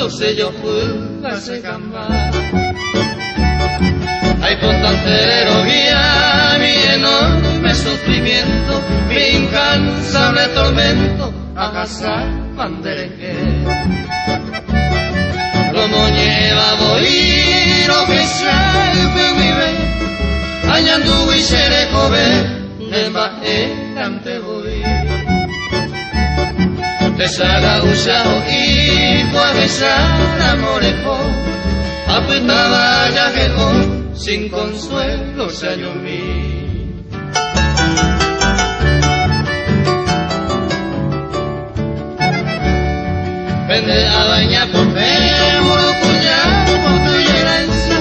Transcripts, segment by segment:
lo sé yo pueda se cambiar. Hay por tanto guía mi enorme sufrimiento, mi incansable tormento, a casar mandereque. Como lleva voy lo que sabe mi ve, añandu y seré joven, de ante voy. Desaga usado y fue a besar amorejo, apretaba ya que sin consuelo se halló mí. Vende a bañar por fe, murucuya, por tu herencia,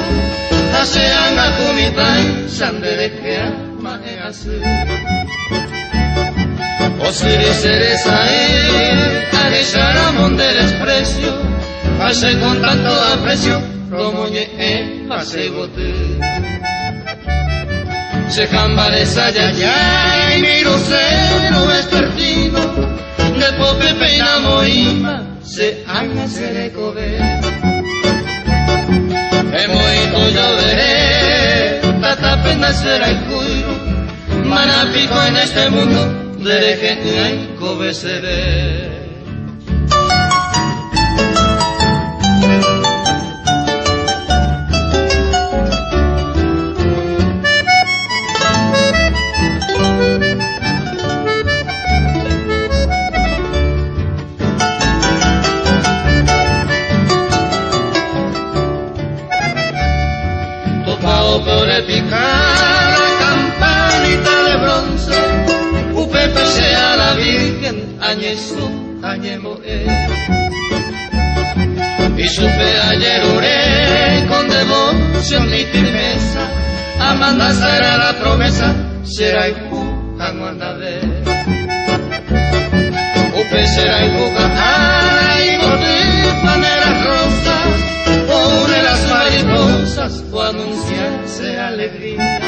hacean a kumitai, sandere que ama e azul. O siri cereza a dejar amor del desprecio, hace con tanto aprecio, como ye hace bote. Se cambaleza ya ya y miro cero vespertino, de pope peina moima, se haga se le cobe. Emoito yo veré, tata pena será el cuiro, manapico en este mundo, de que hay cobe se ve. Por el picar la campanita de bronce, Upepe sea la Virgen, añeso, añemoe. Y supe ayer oré con devoción y firmeza, Amanda será la promesa, será y jujan guandade. Upe será y jujan, ay, bote, paneras rosas, pone las mariposas, o anunciarse alegría.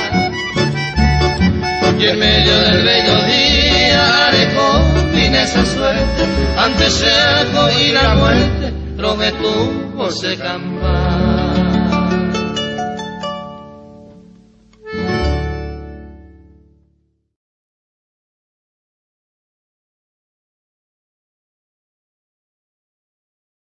Y en medio del bello día haré con esa suerte, ante el cerco y la muerte, prometo se cambiar.